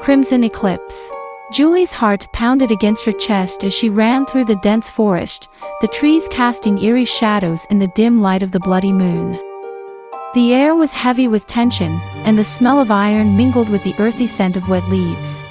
Crimson eclipse. Julie's heart pounded against her chest as she ran through the dense forest, the trees casting eerie shadows in the dim light of the bloody moon. The air was heavy with tension, and the smell of iron mingled with the earthy scent of wet leaves.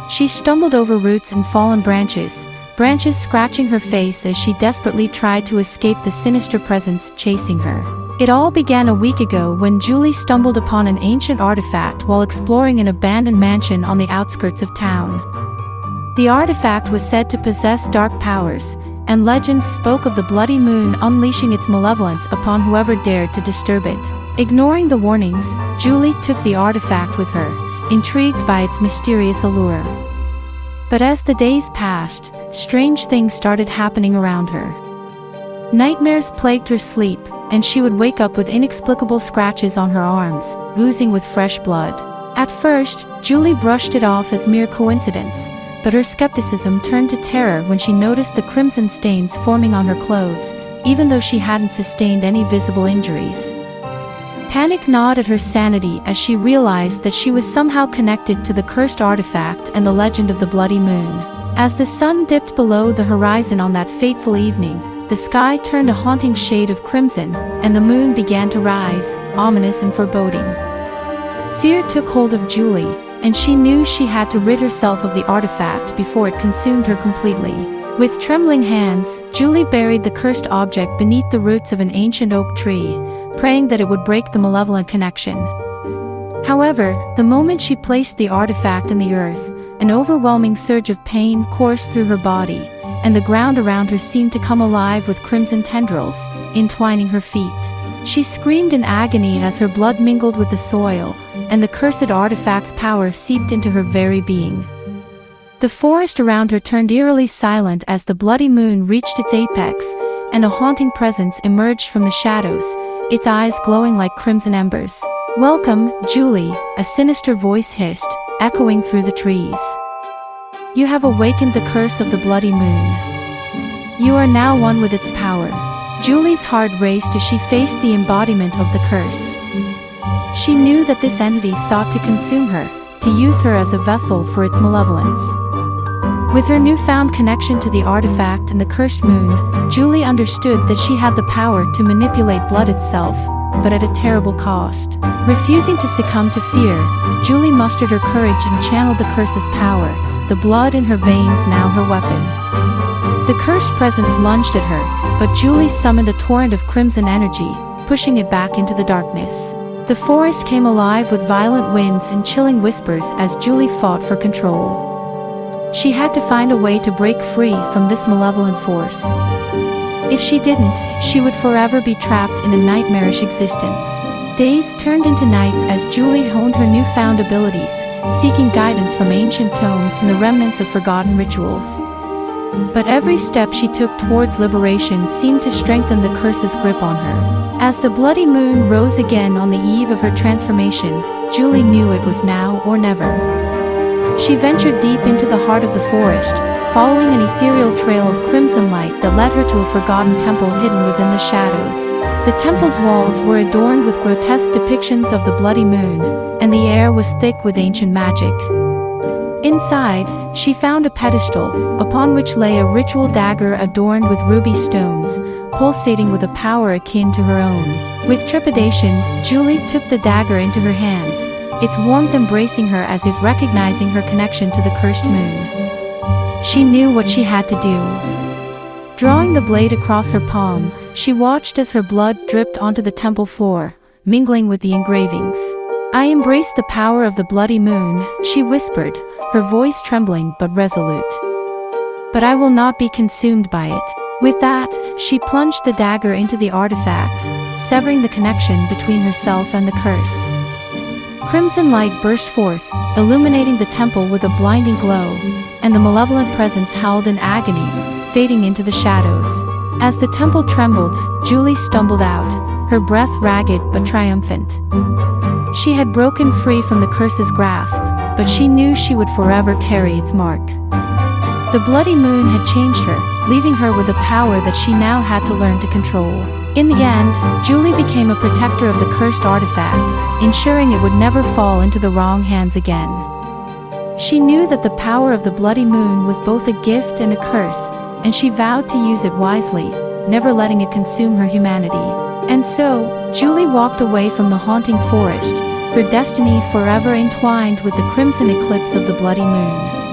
She stumbled over roots and fallen branches scratching her face as she desperately tried to escape the sinister presence chasing her. It all began a week ago when Julie stumbled upon an ancient artifact while exploring an abandoned mansion on the outskirts of town. The artifact was said to possess dark powers, and legends spoke of the bloody moon unleashing its malevolence upon whoever dared to disturb it. Ignoring the warnings, Julie took the artifact with her, intrigued by its mysterious allure. But as the days passed, strange things started happening around her. Nightmares plagued her sleep, and she would wake up with inexplicable scratches on her arms, oozing with fresh blood. At first, Julie brushed it off as mere coincidence, but her skepticism turned to terror when she noticed the crimson stains forming on her clothes, even though she hadn't sustained any visible injuries. Panic gnawed at her sanity as she realized that she was somehow connected to the cursed artifact and the legend of the bloody moon. As the sun dipped below the horizon on that fateful evening, the sky turned a haunting shade of crimson, and the moon began to rise, ominous and foreboding. Fear took hold of Julie, and she knew she had to rid herself of the artifact before it consumed her completely. With trembling hands, Julie buried the cursed object beneath the roots of an ancient oak tree, praying that it would break the malevolent connection. However, the moment she placed the artifact in the earth, an overwhelming surge of pain coursed through her body, and the ground around her seemed to come alive with crimson tendrils, entwining her feet. She screamed in agony as her blood mingled with the soil, and the cursed artifact's power seeped into her very being. The forest around her turned eerily silent as the bloody moon reached its apex, and a haunting presence emerged from the shadows, its eyes glowing like crimson embers. "Welcome, Julie," a sinister voice hissed, echoing through the trees. "You have awakened the curse of the bloody moon. You are now one with its power." Julie's heart raced as she faced the embodiment of the curse. She knew that this entity sought to consume her, to use her as a vessel for its malevolence. With her newfound connection to the artifact and the cursed moon, Julie understood that she had the power to manipulate blood itself, but at a terrible cost. Refusing to succumb to fear, Julie mustered her courage and channeled the curse's power, the blood in her veins now her weapon. The cursed presence lunged at her, but Julie summoned a torrent of crimson energy, pushing it back into the darkness. The forest came alive with violent winds and chilling whispers as Julie fought for control. She had to find a way to break free from this malevolent force. If she didn't, she would forever be trapped in a nightmarish existence. Days turned into nights as Julie honed her newfound abilities, seeking guidance from ancient tomes and the remnants of forgotten rituals. But every step she took towards liberation seemed to strengthen the curse's grip on her. As the bloody moon rose again on the eve of her transformation, Julie knew it was now or never. She ventured deep into the heart of the forest, following an ethereal trail of crimson light that led her to a forgotten temple hidden within the shadows. The temple's walls were adorned with grotesque depictions of the bloody moon, and the air was thick with ancient magic. Inside, she found a pedestal, upon which lay a ritual dagger adorned with ruby stones, pulsating with a power akin to her own. With trepidation, Julie took the dagger into her hands, its warmth embracing her as if recognizing her connection to the cursed moon. She knew what she had to do. Drawing the blade across her palm, she watched as her blood dripped onto the temple floor, mingling with the engravings. "I embrace the power of the bloody moon," she whispered, her voice trembling but resolute. "But I will not be consumed by it." With that, she plunged the dagger into the artifact, severing the connection between herself and the curse. Crimson light burst forth, illuminating the temple with a blinding glow, and the malevolent presence howled in agony, fading into the shadows. As the temple trembled, Julie stumbled out, her breath ragged but triumphant. She had broken free from the curse's grasp, but she knew she would forever carry its mark. The bloody moon had changed her, leaving her with a power that she now had to learn to control. In the end, Julie became a protector of the cursed artifact, ensuring it would never fall into the wrong hands again. She knew that the power of the bloody moon was both a gift and a curse, and she vowed to use it wisely, never letting it consume her humanity. And so, Julie walked away from the haunting forest, her destiny forever entwined with the crimson eclipse of the bloody moon.